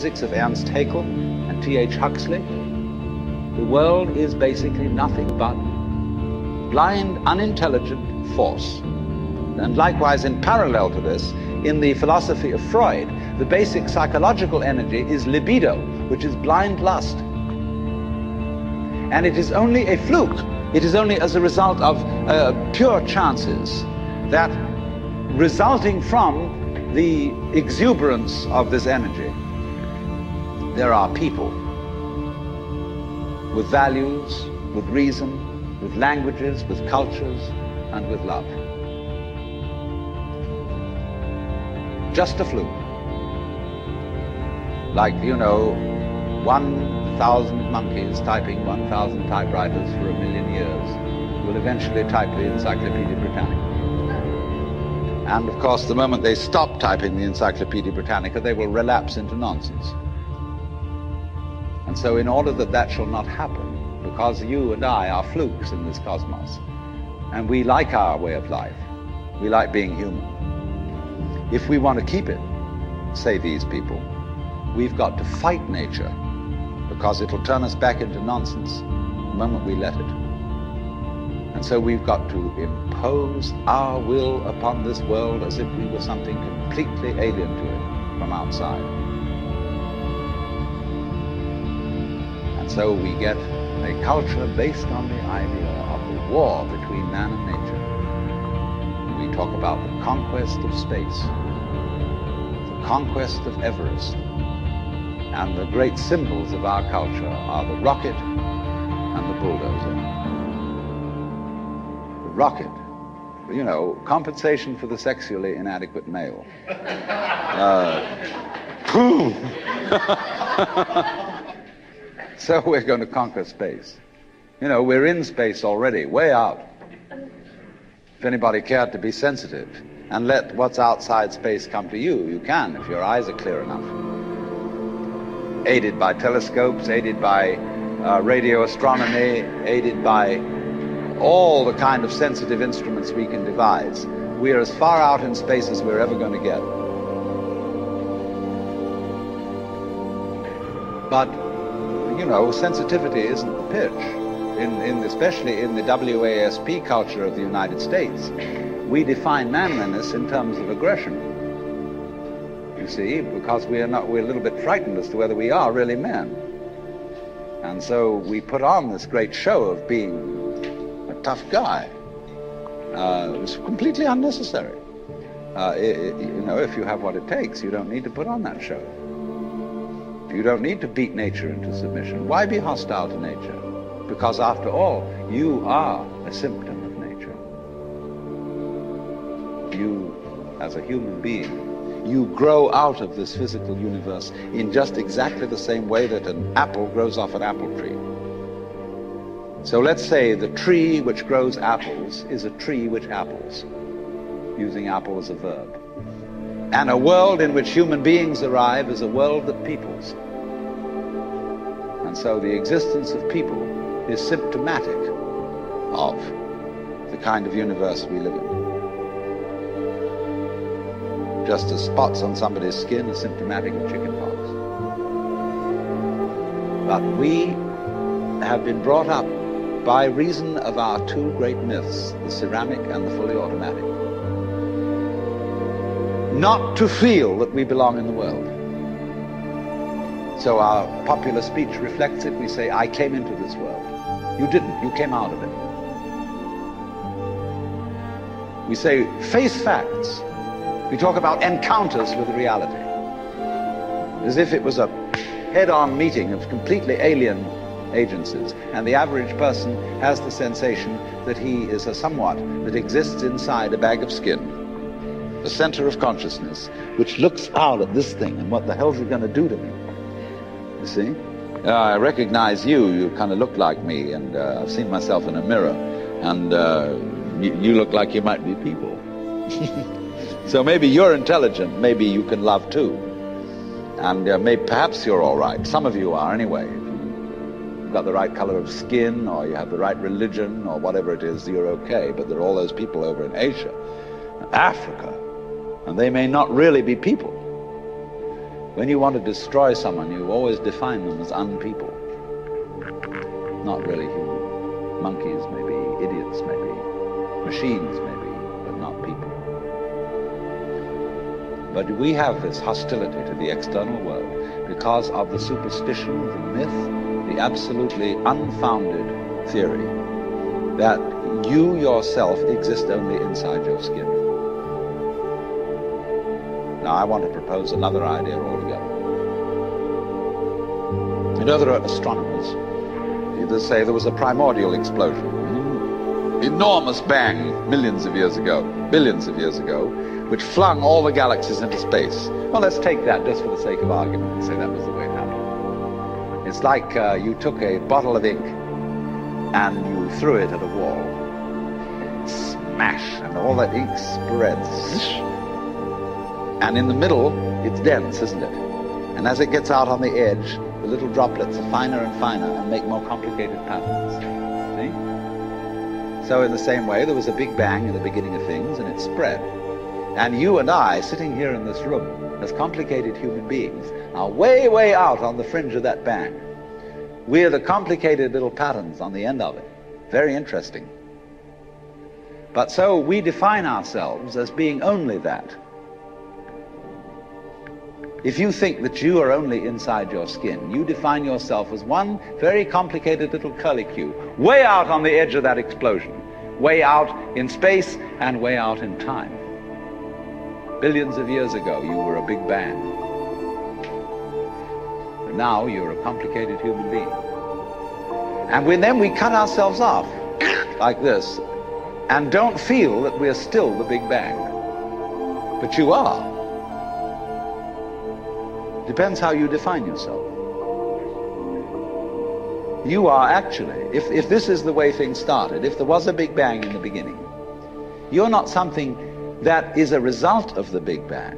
Physics of Ernst Haeckel and T.H. Huxley, the world is basically nothing but blind, unintelligent force. And likewise, in parallel to this, in the philosophy of Freud, the basic psychological energy is libido, which is blind lust. And it is only a fluke. It is only as a result of pure chances that, resulting from the exuberance of this energy, there are people with values, with reason, with languages, with cultures, and with love. Just a fluke. Like, 1,000 monkeys typing 1,000 typewriters for 1,000,000 years will eventually type the Encyclopedia Britannica. And of course, the moment they stop typing the Encyclopedia Britannica, they will relapse into nonsense. And so in order that that shall not happen, because you and I are flukes in this cosmos, and we like our way of life, we like being human, if we want to keep it, say these people, we've got to fight nature, because it'll turn us back into nonsense the moment we let it. And so we've got to impose our will upon this world as if we were something completely alien to it from outside. And so we get a culture based on the idea of the war between man and nature. We talk about the conquest of space, the conquest of Everest, and the great symbols of our culture are the rocket and the bulldozer. The rocket, compensation for the sexually inadequate male. So we're going to conquer space. We're in space already, way out. If anybody cared to be sensitive and let what's outside space come to you, you can, if your eyes are clear enough. Aided by telescopes, aided by radio astronomy, aided by all the kind of sensitive instruments we can devise. We are as far out in space as we're ever going to get. But, sensitivity isn't the pitch. Especially in the WASP culture of the United States, we define manliness in terms of aggression. You see, because we're a little bit frightened as to whether we are really men. And so we put on this great show of being a tough guy. It's completely unnecessary. If you have what it takes, you don't need to put on that show. You don't need to beat nature into submission. Why be hostile to nature? Because after all, you are a symptom of nature. You, as a human being, you grow out of this physical universe in just exactly the same way that an apple grows off an apple tree. So let's say the tree which grows apples is a tree which apples, using apple as a verb. And a world in which human beings arrive is a world that peoples. And so the existence of people is symptomatic of the kind of universe we live in. Just as spots on somebody's skin are symptomatic of chickenpox. But we have been brought up by reason of our two great myths, the ceramic and the fully automatic, not to feel that we belong in the world. So our popular speech reflects it. We say, I came into this world. You didn't. You came out of it. We say, face facts. We talk about encounters with reality, as if it was a head-on meeting of completely alien agencies. And the average person has the sensation that he is a somewhat that exists inside a bag of skin, the center of consciousness, which looks out at this thing and what the hell's it going to do to me? You see? I recognize you kind of look like me, and I've seen myself in a mirror, and you look like you might be people. So maybe you're intelligent, maybe you can love too, and perhaps you're all right. Some of you are anyway. If you've got the right color of skin, or you have the right religion, or whatever it is, you're okay. But there are all those people over in Asia, Africa, and they may not really be people. When you want to destroy someone, you always define them as unpeople. Not really human. Monkeys, maybe, idiots, maybe, machines, maybe, but not people. But we have this hostility to the external world because of the superstition, the myth, the absolutely unfounded theory that you yourself exist only inside your skin. Now, I want to propose another idea altogether. You know, there are astronomers that say there was a primordial explosion, an enormous bang millions of years ago, billions of years ago, which flung all the galaxies into space. Well, let's take that just for the sake of argument and say that was the way it happened. It's like you took a bottle of ink and you threw it at a wall. Smash, and all that ink spreads. And in the middle, it's dense, isn't it? And as it gets out on the edge, the little droplets are finer and finer and make more complicated patterns. See? So in the same way, there was a big bang in the beginning of things, and it spread. And you and I, sitting here in this room, as complicated human beings, are way, way out on the fringe of that bang. We're the complicated little patterns on the end of it. Very interesting. But so we define ourselves as being only that. If you think that you are only inside your skin, you define yourself as one very complicated little curlicue, way out on the edge of that explosion, way out in space and way out in time. Billions of years ago, you were a big bang. But now you're a complicated human being. And then we cut ourselves off, like this, and don't feel that we're still the Big Bang. But you are. Depends how you define yourself. You are actually, if this is the way things started, if there was a Big Bang in the beginning, you're not something that is a result of the Big Bang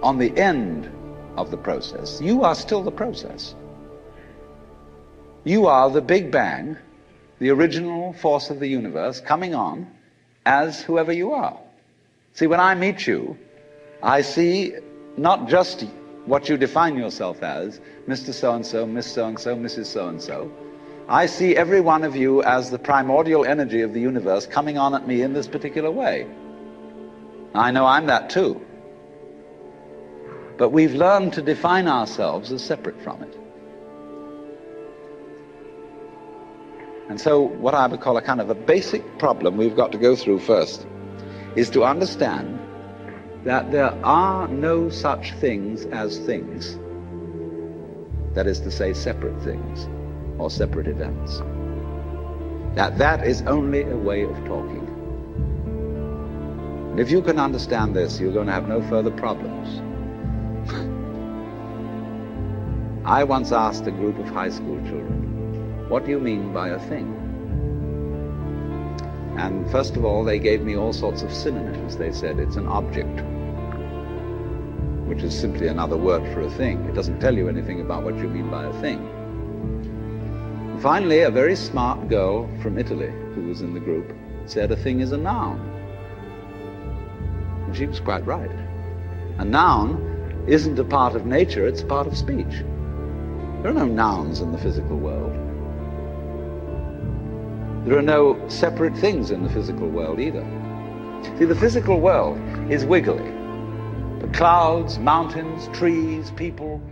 on the end of the process. You are still the process. You are the Big Bang, the original force of the universe, coming on as whoever you are. See, when I meet you, I see not just what you define yourself as, Mr. So-and-so, Miss So-and-so, Mrs. So-and-so. I see every one of you as the primordial energy of the universe coming on at me in this particular way. I know I'm that too. But we've learned to define ourselves as separate from it. And so what I would call a kind of a basic problem we've got to go through first is to understand that there are no such things as things. That is to say, separate things or separate events. That is only a way of talking. And if you can understand this, you're going to have no further problems. I once asked a group of high school children, what do you mean by a thing? And first of all, they gave me all sorts of synonyms. They said it's an object, which is simply another word for a thing. It doesn't tell you anything about what you mean by a thing. And finally, a very smart girl from Italy who was in the group said a thing is a noun. And she was quite right. A noun isn't a part of nature, it's a part of speech. There are no nouns in the physical world. There are no separate things in the physical world either. See, the physical world is wiggly. The clouds, mountains, trees, people,